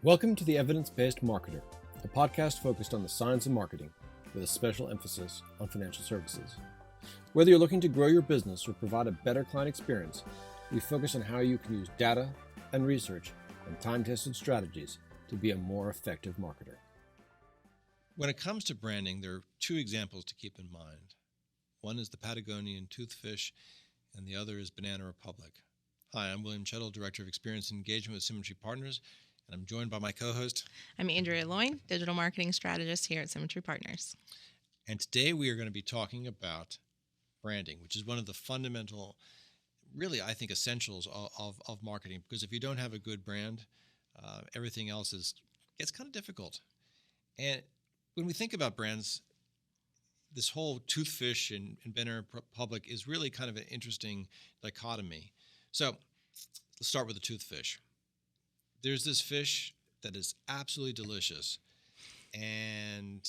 Welcome to The Evidence-Based Marketer, a podcast focused on the science of marketing with a special emphasis on financial services. Whether you're looking to grow your business or provide a better client experience, we focus on how you can use data and research and time-tested strategies to be a more effective marketer. When it comes to branding, there are two examples to keep in mind. One is the Patagonian toothfish, and the other is Banana Republic. Hi, I'm William Chettle, Director of Experience and Engagement with Symmetry Partners, and I'm joined by my co-host. I'm Andrea Loyne, Digital Marketing Strategist here at Symmetry Partners. And today we are going to be talking about branding, which is one of the fundamental, really, I think, essentials of marketing. Because if you don't have a good brand, everything else gets kind of difficult. And when we think about brands, this whole toothfish and Banana Republic is really kind of an interesting dichotomy. So let's start with the toothfish. There's this fish that is absolutely delicious. And,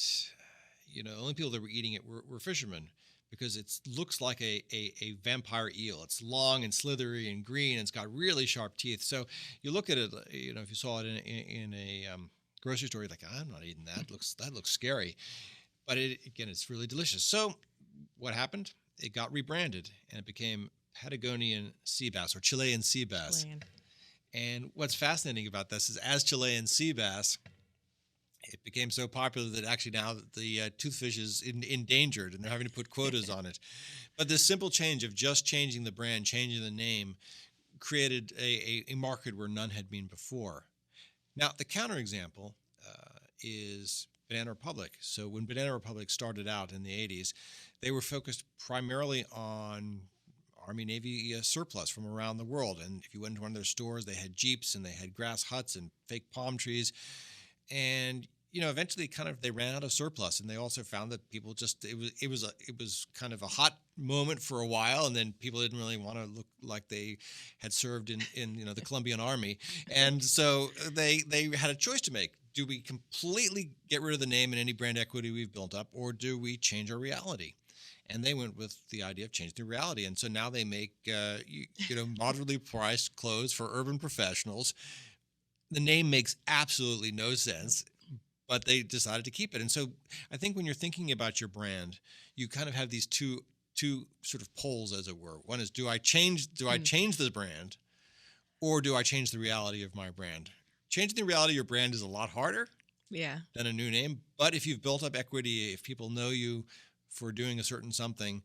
the only people that were eating it were fishermen because it looks like a vampire eel. It's long and slithery and green, and it's got really sharp teeth. So you look at it, if you saw it in a grocery store, you're like, I'm not eating that. That looks scary. But it's really delicious. So what happened? It got rebranded, and it became Patagonian sea bass or Chilean sea bass. Chilean. And what's fascinating about this is as Chilean sea bass, it became so popular that actually now the toothfish is endangered, and they're having to put quotas on it. But this simple change of just changing the brand, changing the name, created a market where none had been before. Now, the counterexample is Banana Republic. So when Banana Republic started out in the 80s, they were focused primarily on Army Navy surplus from around the world. And if you went into one of their stores, they had Jeeps and they had grass huts and fake palm trees. And eventually they ran out of surplus, and they also found that people it was kind of a hot moment for a while, and then people didn't really want to look like they had served in the Colombian Army. And so they had a choice to make. Do we completely get rid of the name and any brand equity we've built up, or do we change our reality? And they went with the idea of changing the reality. And so now they make, moderately priced clothes for urban professionals. The name makes absolutely no sense, but they decided to keep it. And so I think when you're thinking about your brand, you kind of have these two sort of poles, as it were. One is, do I change the brand, or do I change the reality of my brand? Changing the reality of your brand is a lot harder than a new name. But if you've built up equity, if people know you for doing a certain something,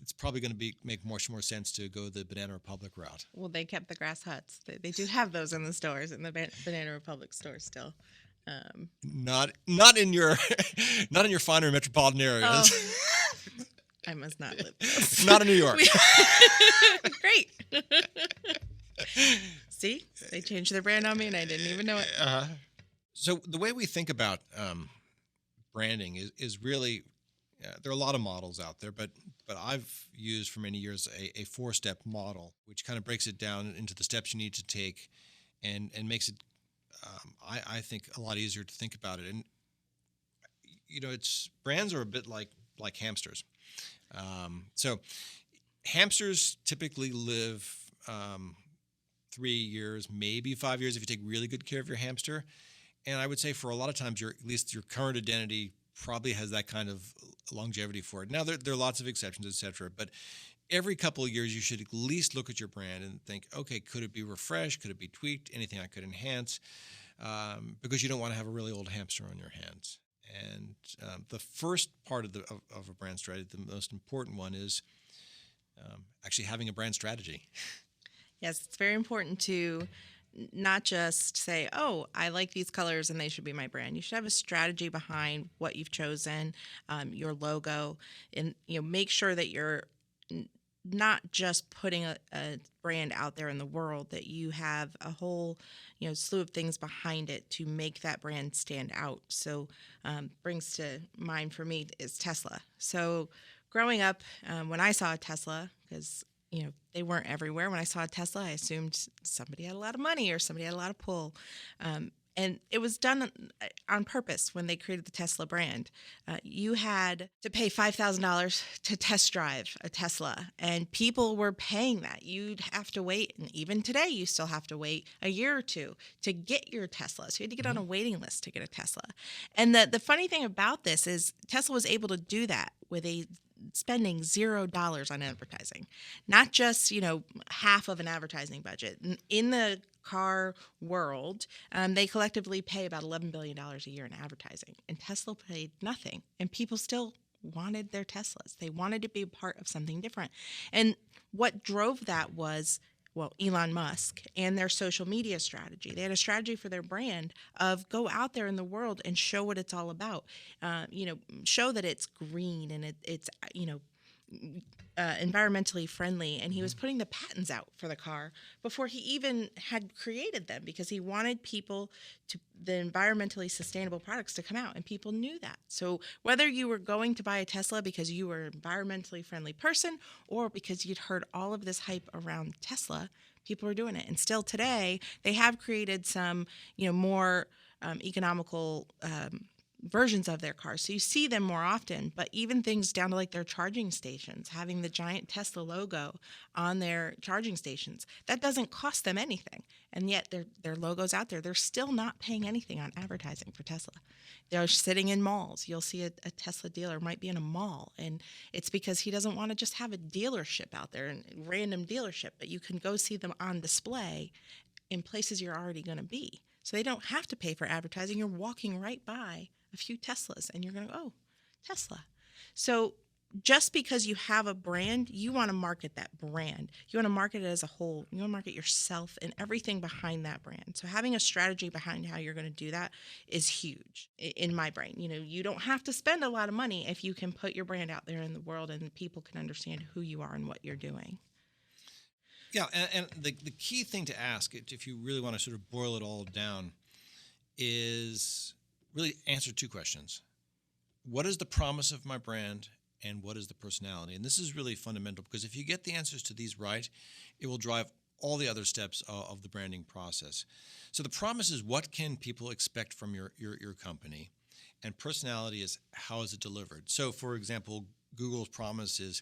it's probably going to make much more sense to go the Banana Republic route. Well, they kept the grass huts. They do have those in the stores, in the Banana Republic store still. Not in your finer metropolitan areas. Oh. I must not live there. Not in New York. Great. See, they changed their brand on me, and I didn't even know it. So the way we think about branding is really, there are a lot of models out there, but I've used for many years a 4-step model, which kind of breaks it down into the steps you need to take, and makes it, I think, a lot easier to think about it. And brands are a bit like hamsters. So hamsters typically live 3 years, maybe 5 years if you take really good care of your hamster. And I would say for a lot of times, at least your current identity probably has that kind of longevity for it. Now, there are lots of exceptions, et cetera, but every couple of years, you should at least look at your brand and think, okay, could it be refreshed? Could it be tweaked? Anything I could enhance? Because you don't want to have a really old hamster on your hands. And the first part of a brand strategy, the most important one, is actually having a brand strategy. Yes, it's very important to not just say, oh, I like these colors and they should be my brand. You should have a strategy behind what you've chosen, your logo, and make sure that you're not just putting a brand out there in the world, that you have a whole slew of things behind it to make that brand stand out. So brings to mind for me is Tesla. So growing up, when I saw a Tesla, because they weren't everywhere. When I saw a Tesla, I assumed somebody had a lot of money or somebody had a lot of pull. And it was done on purpose when they created the Tesla brand. You had to pay $5,000 to test drive a Tesla, and people were paying that. You'd have to wait, and even today, you still have to wait a year or two to get your Tesla. So you had to get on a waiting list to get a Tesla. And the funny thing about this is Tesla was able to do that with spending $0 on advertising, not just half of an advertising budget. In the car world, they collectively pay about $11 billion a year in advertising, and Tesla paid nothing, and people still wanted their Teslas. They wanted to be a part of something different. And what drove that was, well, Elon Musk and their social media strategy. They had a strategy for their brand of go out there in the world and show what it's all about. Show that it's green and it's environmentally friendly. And he was putting the patents out for the car before he even had created them, because he wanted the environmentally sustainable products to come out, and people knew that. So whether you were going to buy a Tesla because you were an environmentally friendly person or because you'd heard all of this hype around Tesla, people were doing it. And still today, they have created some, more economical versions of their cars. So you see them more often, but even things down to like their charging stations, having the giant Tesla logo on their charging stations, that doesn't cost them anything. And yet their logo's out there. They're still not paying anything on advertising for Tesla. They're sitting in malls. You'll see a Tesla dealer might be in a mall, and it's because he doesn't want to just have a dealership out there, a random dealership, but you can go see them on display in places you're already going to be. So they don't have to pay for advertising. You're walking right by a few Teslas and you're going to go, oh, Tesla. So just because you have a brand, you want to market that brand. You want to market it as a whole. You want to market yourself and everything behind that brand. So having a strategy behind how you're going to do that is huge in my brain. You don't have to spend a lot of money if you can put your brand out there in the world and people can understand who you are and what you're doing. Yeah, and the key thing to ask, if you really want to sort of boil it all down, is really answer two questions. What is the promise of my brand, and what is the personality? And this is really fundamental, because if you get the answers to these right, it will drive all the other steps of the branding process. So the promise is, what can people expect from your company? And personality is, how is it delivered? So, for example, Google's promise is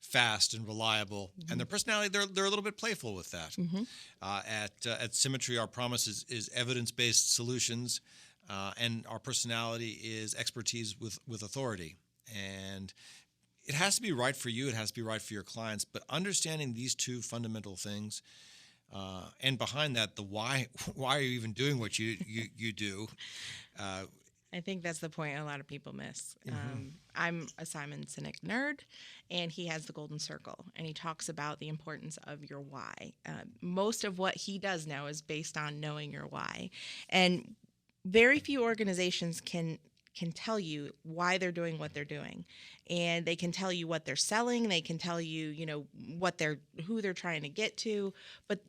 fast and reliable, and their personality, they're a little bit playful with that. At Symmetry, our promise is evidence-based solutions, and our personality is expertise with authority. And it has to be right for you. It has to be right for your clients. But understanding these two fundamental things, and behind that, the why are you even doing what you do? I think that's the point a lot of people miss. I'm a Simon Sinek nerd, and he has the golden circle, and he talks about the importance of your why. Most of what he does now is based on knowing your why. And very few organizations can tell you why they're doing what they're doing, and they can tell you what they're selling. They can tell you, who they're trying to get to, but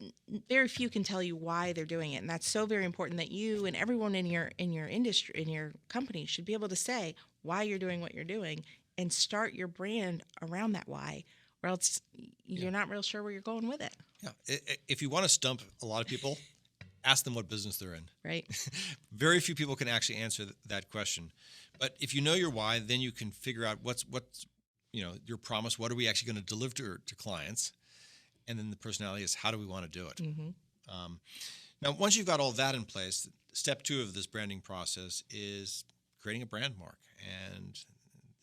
very few can tell you why they're doing it. And that's so very important, that you and everyone in your industry, in your company, should be able to say why you're doing what you're doing and start your brand around that why, or else you're not real sure where you're going with it. Yeah, if you want to stump a lot of people, ask them what business they're in. Right. Very few people can actually answer that question. But if you know your why, then you can figure out what's your promise. What are we actually going to deliver to clients? And then the personality is, how do we want to do it? Now, once you've got all that in place, step 2 of this branding process is creating a brand mark. And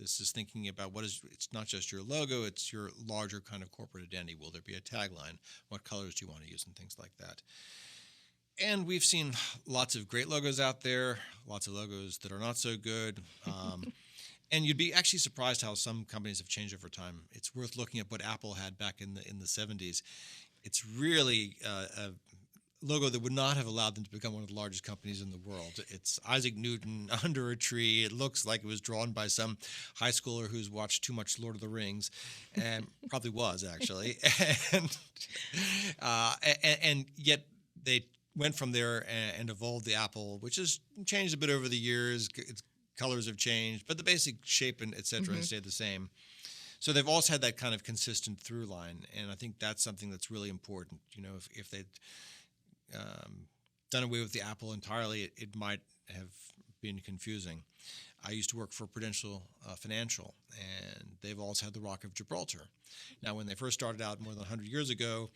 this is thinking about it's not just your logo, it's your larger kind of corporate identity. Will there be a tagline? What colors do you want to use, and things like that? And we've seen lots of great logos out there, lots of logos that are not so good. And you'd be actually surprised how some companies have changed over time. It's worth looking at what Apple had back in the 70s. It's really a logo that would not have allowed them to become one of the largest companies in the world. It's Isaac Newton under a tree. It looks like it was drawn by some high schooler who's watched too much Lord of the Rings, and probably was, actually. And yet they went from there and evolved the Apple, which has changed a bit over the years. Its colors have changed, but the basic shape and et cetera has stayed the same. So they've always had that kind of consistent through line, and I think that's something that's really important. If they'd done away with the apple entirely, it might have been confusing. I used to work for Prudential Financial, and they've always had the Rock of Gibraltar. Now, when they first started out more than 100 years ago,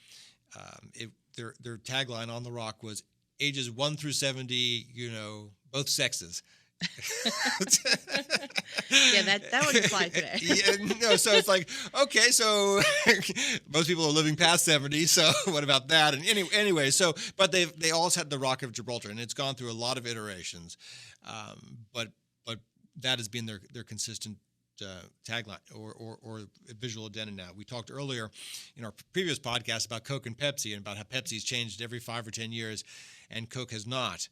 their tagline on the rock was ages 1 through 70, both sexes. Yeah, that wouldn't fly today. So it's like, okay, so most people are living past 70, so what about that? And anyway, but they always had the Rock of Gibraltar, and it's gone through a lot of iterations, but that has been their consistent tagline or visual identity. Now, we talked earlier in our previous podcast about Coke and Pepsi and about how Pepsi's changed every 5 or 10 years, and Coke has not.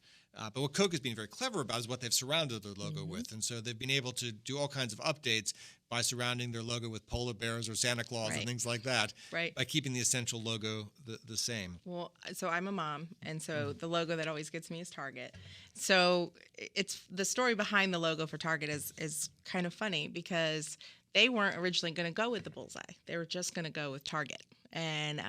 But what Coke has been very clever about is what they've surrounded their logo with. And so they've been able to do all kinds of updates by surrounding their logo with polar bears or Santa Claus and things like that, by keeping the essential logo the same. Well, so I'm a mom, and so the logo that always gets me is Target. So it's the story behind the logo for Target is kind of funny because they weren't originally going to go with the bullseye. They were just going to go with Target. And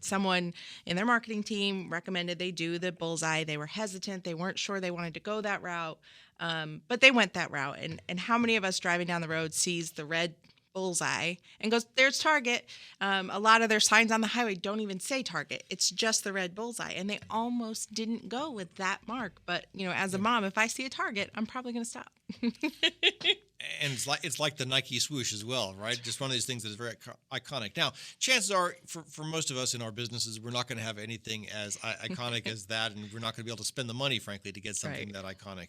someone in their marketing team recommended they do the bullseye. They were hesitant. They weren't sure they wanted to go that route, but they went that route. And how many of us driving down the road sees the red bullseye and goes, there's Target. A lot of their signs on the highway don't even say Target. It's just the red bullseye. And they almost didn't go with that mark. But, as a mom, if I see a Target, I'm probably going to stop. And it's like the Nike swoosh as well, right? Just one of these things that is very iconic. Now, chances are, for most of us in our businesses, we're not going to have anything as iconic as that, and we're not going to be able to spend the money, frankly, to get something that iconic.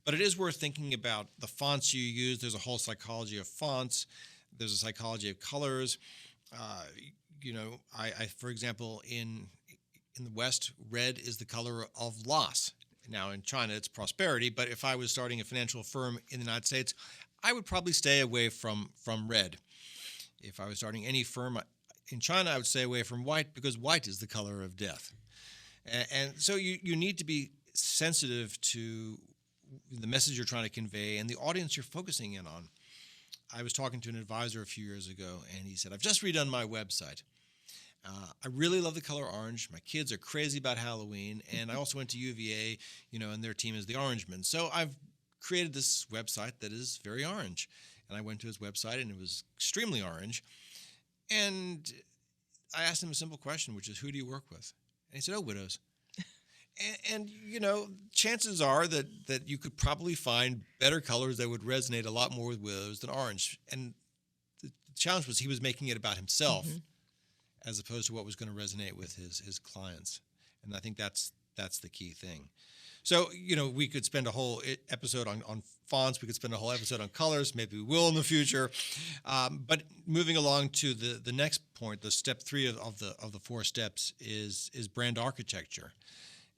But it is worth thinking about the fonts you use. There's a whole psychology of fonts. There's a psychology of colors. I for example, in the West, red is the color of loss. Now, in China, it's prosperity. But if I was starting a financial firm in the United States, I would probably stay away from red. If I was starting any firm in China, I would stay away from white because white is the color of death. And so you need to be sensitive to the message you're trying to convey and the audience you're focusing in on. I was talking to an advisor a few years ago, and he said, I've just redone my website. I really love the color orange. My kids are crazy about Halloween, and I also went to UVA, and their team is the Orangemen. So I've created this website that is very orange. And I went to his website, and it was extremely orange. And I asked him a simple question, which is, who do you work with? And he said, widows. And chances are that you could probably find better colors that would resonate a lot more with widows than orange. And the challenge was he was making it about himself as opposed to what was going to resonate with his clients. And I think that's the key thing. So, we could spend a whole episode on fonts. We could spend a whole episode on colors. Maybe we will in the future. But moving along to the next point, the step 3 of the 4 steps is brand architecture.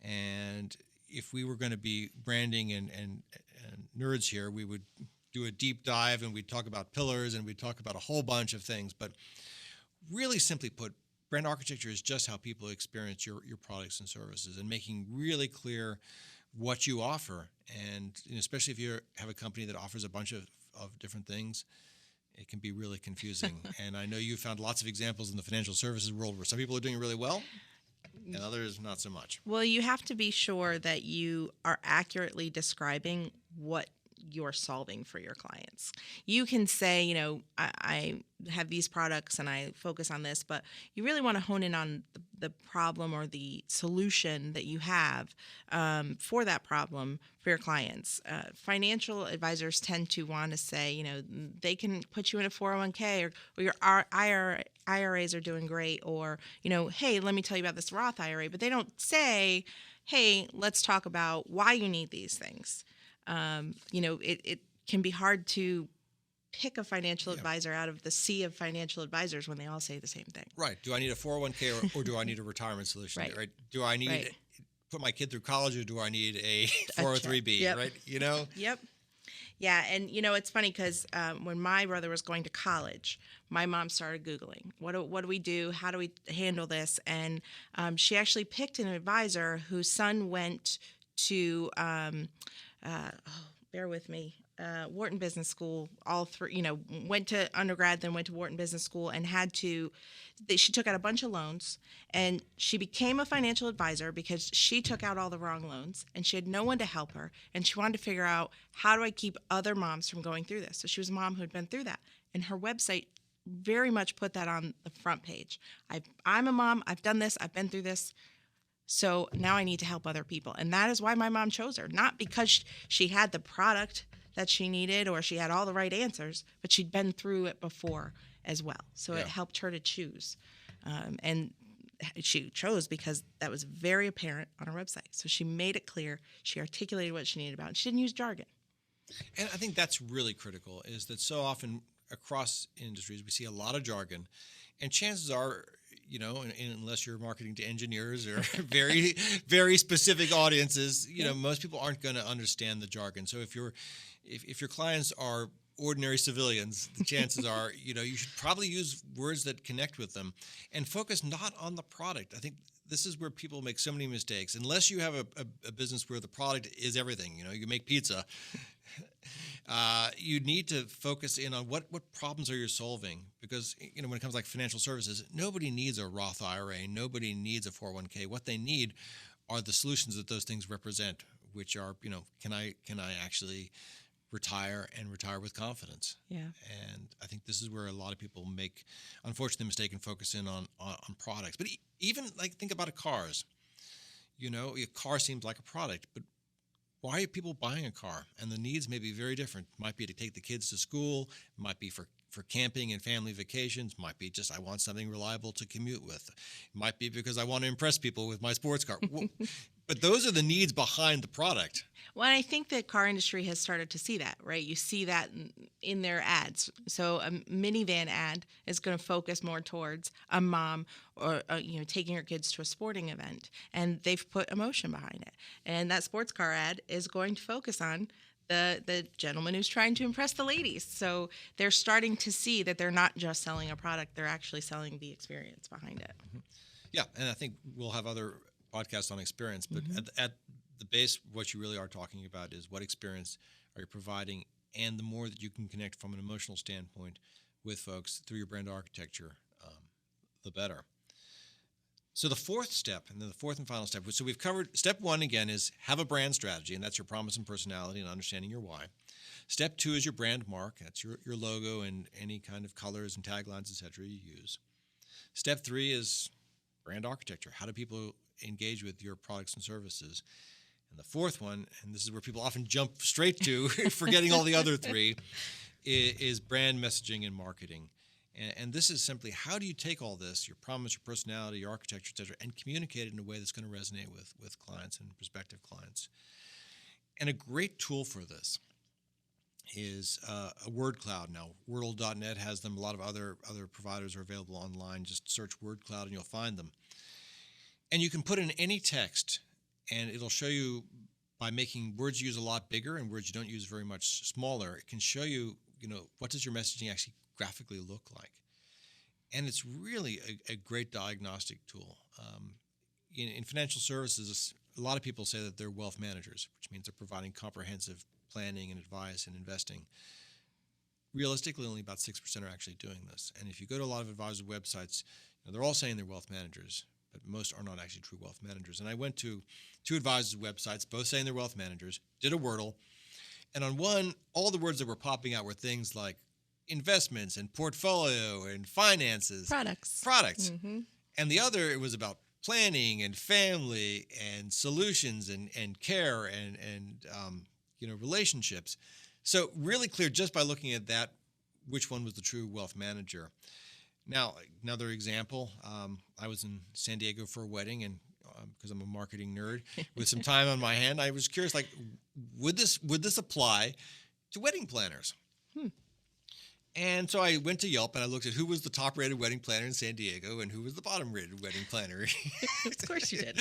And if we were going to be branding and nerds here, we would do a deep dive and we'd talk about pillars and we'd talk about a whole bunch of things. But really simply put, brand architecture is just how people experience your products and services and making really clear what you offer. And especially if you have a company that offers a bunch of different things, it can be really confusing. And I know you found lots of examples in the financial services world where some people are doing really well and others not so much. Well, you have to be sure that you are accurately describing what you're solving for your clients. You can say, I have these products and I focus on this, but you really want to hone in on the problem or the solution that you have for that problem for your clients. Financial advisors tend to want to say, they can put you in a 401k or your IRAs are doing great, or, hey, let me tell you about this Roth IRA, but they don't say, hey, let's talk about why you need these things. It can be hard to pick a financial advisor out of the sea of financial advisors when they all say the same thing. Right. Do I need a 401k or do I need a retirement solution? Right. Do I need to put my kid through college or do I need a 403b? Right. Yep. Yeah. And, it's funny because when my brother was going to college, my mom started Googling, what do we do? How do we handle this? And she actually picked an advisor whose son went to bear with me, Wharton Business School, all three, went to undergrad, then went to Wharton Business School and she took out a bunch of loans, and she became a financial advisor because she took out all the wrong loans and she had no one to help her. And she wanted to figure out, how do I keep other moms from going through this? So she was a mom who had been through that. And her website very much put that on the front page. I'm a mom. I've done this. I've been through this. So now I need to help other people. And that is why my mom chose her. Not because she had the product that she needed or she had all the right answers, but she'd been through it before as well. So it helped her to choose. And she chose because that was very apparent on her website. So she made it clear. She articulated what she needed about it. She didn't use jargon. And I think that's really critical, is that so often across industries we see a lot of jargon, and chances are, unless you're marketing to engineers or very, very specific audiences, most people aren't going to understand the jargon. So if your clients are ordinary civilians, the chances are, you should probably use words that connect with them and focus not on the product. I think this is where people make so many mistakes. Unless you have a business where the product is everything, you make pizza. You need to focus in on what problems are you solving, because when it comes like financial services, nobody needs a Roth IRA, nobody needs a 401k. What they need are the solutions that those things represent, which are can I actually retire and retire with confidence? Yeah. And I think this is where a lot of people make, unfortunately, the mistake and focus in on products. But even think about cars. A car seems like a product, but why are people buying a car? And the needs may be very different. It might be to take the kids to school. It might be for camping and family vacations. It might be just I want something reliable to commute with. It might be because I want to impress people with my sports car. But those are the needs behind the product. Well, I think the car industry has started to see that, right? You see that in their ads. So a minivan ad is going to focus more towards a mom or taking her kids to a sporting event, and they've put emotion behind it. And that sports car ad is going to focus on the gentleman who's trying to impress the ladies. So they're starting to see that they're not just selling a product; they're actually selling the experience behind it. Mm-hmm. Yeah, and I think we'll have other podcasts on experience, but at the base, what you really are talking about is what experience are you providing, and the more that you can connect from an emotional standpoint with folks through your brand architecture, the better. So the fourth step, and then the fourth and final step, so we've covered step one, again, is have a brand strategy, and that's your promise and personality and understanding your why. Step two is your brand mark. That's your logo and any kind of colors and taglines, et cetera, you use. Step three is brand architecture. How do people engage with your products and services? And the fourth one, and this is where people often jump straight to, forgetting all the other three, is brand messaging and marketing. And this is simply, how do you take all this, your promise, your personality, your architecture, et cetera, and communicate it in a way that's going to resonate with clients and prospective clients? And a great tool for this is a word cloud. Now, Wordle.net has them. A lot of other providers are available online. Just search word cloud and you'll find them. And you can put in any text, and it'll show you, by making words you use a lot bigger and words you don't use very much smaller, it can show you, what does your messaging actually graphically look like. And it's really a great diagnostic tool. In financial services, a lot of people say that they're wealth managers, which means they're providing comprehensive planning and advice and investing. Realistically, only about 6% are actually doing this. And if you go to a lot of advisor websites, they're all saying they're wealth managers, but most are not actually true wealth managers. And I went to two advisors' websites, both saying they're wealth managers, did a Wordle, and on one, all the words that were popping out were things like investments and portfolio and finances. Products. Mm-hmm. And the other, it was about planning and family and solutions and care and relationships. So really clear just by looking at that which one was the true wealth manager. Now, another example, I was in San Diego for a wedding, and because I'm a marketing nerd, with some time on my hand, I was curious, would this apply to wedding planners? And so I went to Yelp and I looked at who was the top-rated wedding planner in San Diego and who was the bottom-rated wedding planner. Of course you did.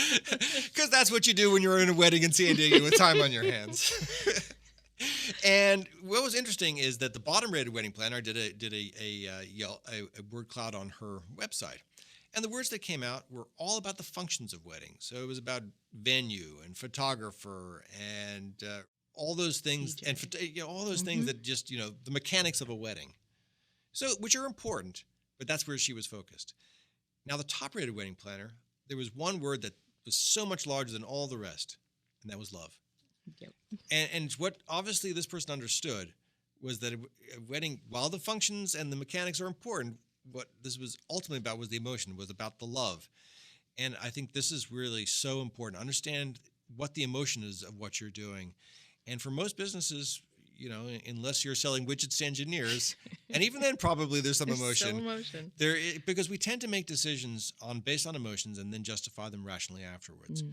Because that's what you do when you're in a wedding in San Diego with time on your hands. And what was interesting is that the bottom-rated wedding planner did a word cloud on her website. And the words that came out were all about the functions of weddings. So it was about venue and photographer and all those things, DJ. and all those things that just the mechanics of a wedding, so which are important, but that's where she was focused. Now, the top-rated wedding planner, there was one word that was so much larger than all the rest, and that was love. Yep. And what obviously this person understood was that a wedding, while the functions and the mechanics are important, what this was ultimately about was the emotion, was about the love. And I think this is really so important. Understand what the emotion is of what you're doing. And for most businesses, unless you're selling widgets to engineers, and even then probably there's some emotion. Some emotion. Because we tend to make decisions based on emotions and then justify them rationally afterwards.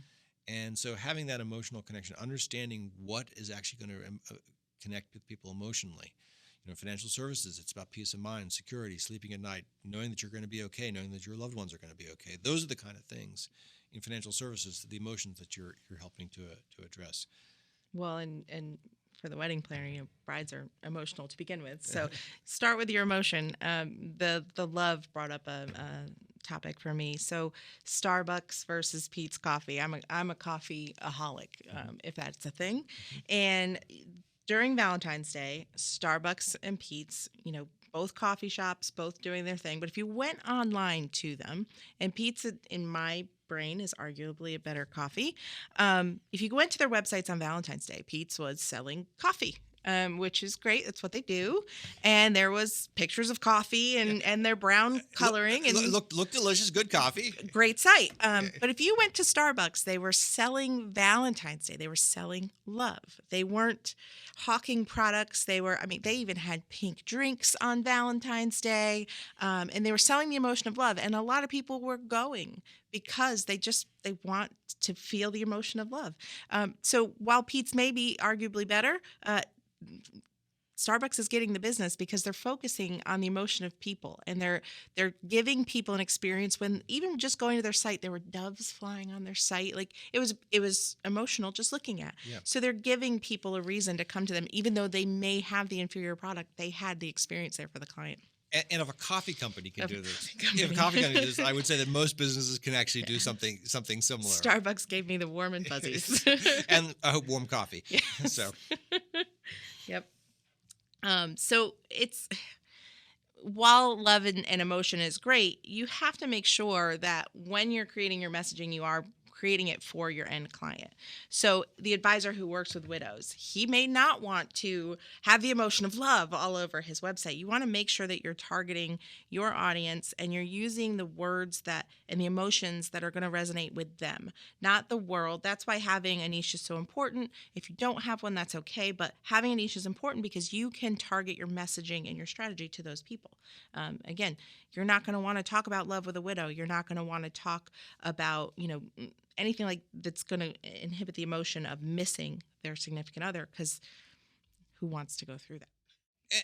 And so having that emotional connection, understanding what is actually going to connect with people emotionally. Financial services, it's about peace of mind, security, sleeping at night, knowing that you're going to be okay, knowing that your loved ones are going to be okay. Those are the kind of things in financial services, the emotions that you're helping to address. Well, and for the wedding planner, brides are emotional to begin with. So start with your emotion. The love brought up a topic for me. So Starbucks versus Peet's Coffee. I'm a coffeeaholic, if that's a thing. And during Valentine's Day, Starbucks and Peet's, both coffee shops, both doing their thing. But if you went online to them, and Peet's, in my brain, is arguably a better coffee. If you went to their websites on Valentine's Day, Peet's was selling coffee. Which is great. That's what they do. And there was pictures of coffee and their brown coloring. Look delicious, good coffee. Great site. But if you went to Starbucks, they were selling Valentine's Day. They were selling love. They weren't hawking products. They even had pink drinks on Valentine's Day. And they were selling the emotion of love. And a lot of people were going because they want to feel the emotion of love. So while Peet's may be arguably better, Starbucks is getting the business because they're focusing on the emotion of people, and they're giving people an experience. When even just going to their site, there were doves flying on their site. Like it was emotional just looking at. Yeah. So they're giving people a reason to come to them, even though they may have the inferior product. They had the experience there for the client. And if a coffee company can do this, if a coffee company does this, I would say that most businesses can actually do something similar. Starbucks gave me the warm and fuzzies. And I hope warm coffee. Yes. So. Yep. So it's, while love and emotion is great, you have to make sure that when you're creating your messaging, you are creating it for your end client. So the advisor who works with widows, he may not want to have the emotion of love all over his website. You want to make sure that you're targeting your audience and you're using the words and the emotions that are going to resonate with them, not the world. That's why having a niche is so important. If you don't have one, that's okay. But having a niche is important because you can target your messaging and your strategy to those people. Again, you're not going to want to talk about love with a widow. You're not going to want to talk about, anything like that's going to inhibit the emotion of missing their significant other, because who wants to go through that?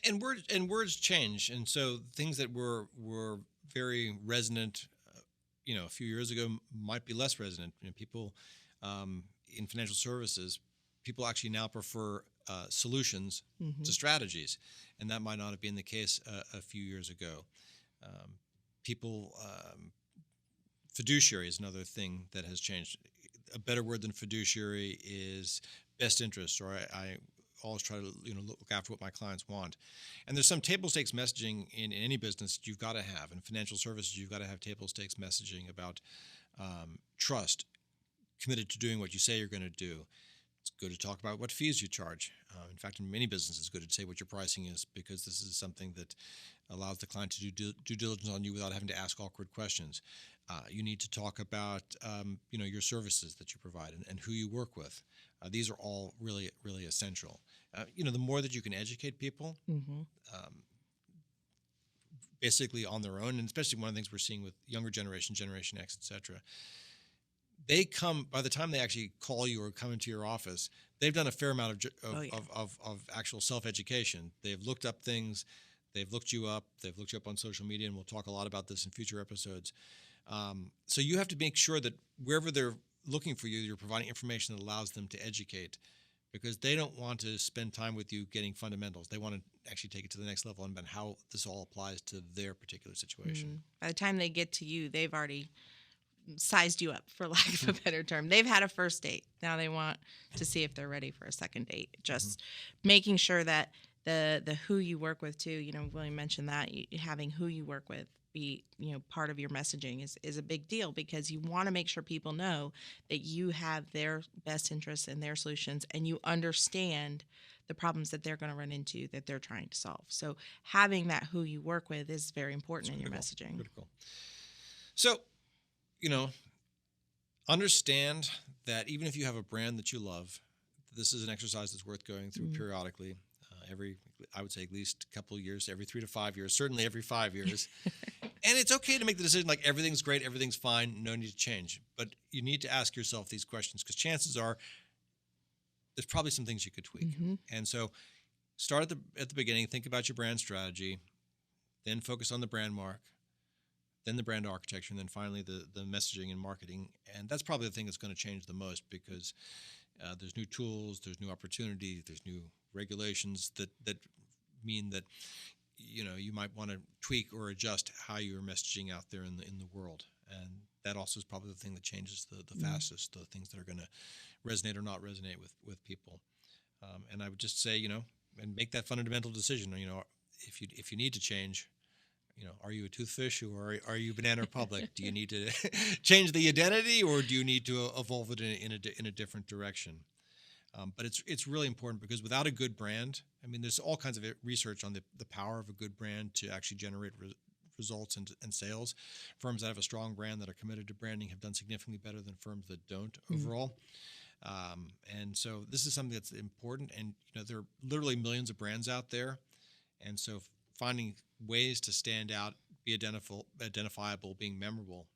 And words change, and so things that were very resonant, a few years ago might be less resonant. People in financial services, people actually now prefer solutions to strategies, and that might not have been the case a few years ago. Fiduciary is another thing that has changed. A better word than fiduciary is best interest, or I always try to look after what my clients want. And there's some table stakes messaging in any business that you've got to have. In financial services, you've got to have table stakes messaging about trust, committed to doing what you say you're going to do. It's good to talk about what fees you charge. In fact, in many businesses, it's good to say what your pricing is, because this is something that allows the client to do due diligence on you without having to ask awkward questions. You need to talk about your services that you provide and who you work with. These are all really, really essential. The more that you can educate people, basically on their own, and especially one of the things we're seeing with younger generation, Generation X, et cetera, they come, by the time they actually call you or come into your office, they've done a fair amount of actual self-education. They've looked up things, they've looked you up on social media, and we'll talk a lot about this in future episodes. So you have to make sure that wherever they're looking for you, you're providing information that allows them to educate, because they don't want to spend time with you getting fundamentals. They want to actually take it to the next level and about how this all applies to their particular situation. By the time they get to you, they've already sized you up, for lack of a better term. They've had a first date. Now they want to see if they're ready for a second date. Just making sure that the who you work with too, William mentioned that having who you work with be, part of your messaging is a big deal, because you want to make sure people know that you have their best interests and their solutions, and you understand the problems that they're going to run into that they're trying to solve. So having that who you work with is very important in your messaging. Critical. So, understand that even if you have a brand that you love, this is an exercise that's worth going through periodically. I would say at least a couple of years, every 3 to 5 years, certainly every 5 years. And it's okay to make the decision like everything's great, everything's fine, no need to change. But you need to ask yourself these questions, because chances are there's probably some things you could tweak. And so start at the beginning, think about your brand strategy, then focus on the brand mark, then the brand architecture, and then finally the messaging and marketing. And that's probably the thing that's going to change the most, because there's new tools, there's new opportunity, there's new regulations that mean that you might want to tweak or adjust how you're messaging out there in the world. And that also is probably the thing that changes the fastest, the things that are going to resonate or not resonate with people. And I would just say, and make that fundamental decision. If you need to change, are you a toothfish or are you Banana Republic? Do you need to change the identity, or do you need to evolve it in a different direction? But it's really important, because without a good brand, there's all kinds of research on the power of a good brand to actually generate results and sales. Firms that have a strong brand, that are committed to branding, have done significantly better than firms that don't overall. And so this is something that's important. And there are literally millions of brands out there, and so finding ways to stand out, be identifiable, being memorable,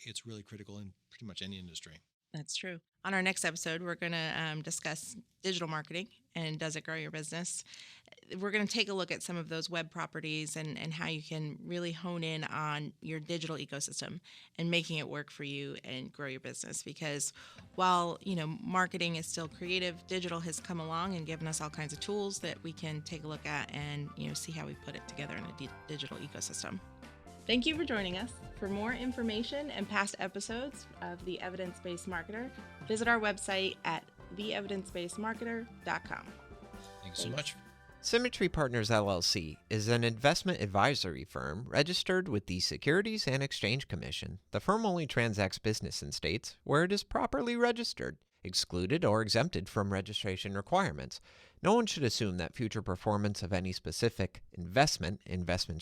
it's really critical in pretty much any industry. That's true. On our next episode, we're going to discuss digital marketing and does it grow your business. We're going to take a look at some of those web properties and how you can really hone in on your digital ecosystem and making it work for you and grow your business. Because while, marketing is still creative, digital has come along and given us all kinds of tools that we can take a look at and, see how we put it together in a digital ecosystem. Thank you for joining us. For more information and past episodes of The Evidence-Based Marketer, visit our website at theevidencebasedmarketer.com. Thanks so much. Symmetry Partners LLC is an investment advisory firm registered with the Securities and Exchange Commission. The firm only transacts business in states where it is properly registered, excluded or exempted from registration requirements. No one should assume that future performance of any specific investment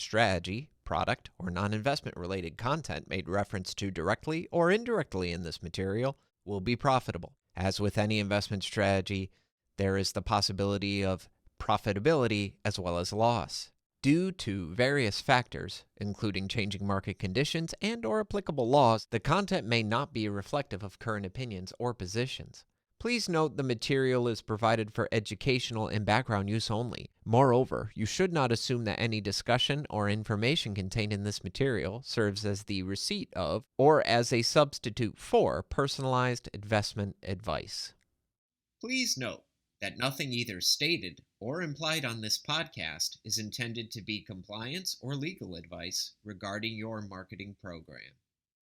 strategy, product, or non-investment related content made reference to directly or indirectly in this material will be profitable. As with any investment strategy, there is the possibility of profitability as well as loss. Due to various factors, including changing market conditions and/or applicable laws, the content may not be reflective of current opinions or positions. Please note the material is provided for educational and background use only. Moreover, you should not assume that any discussion or information contained in this material serves as the receipt of or as a substitute for personalized investment advice. Please note that nothing either stated or implied on this podcast is intended to be compliance or legal advice regarding your marketing program.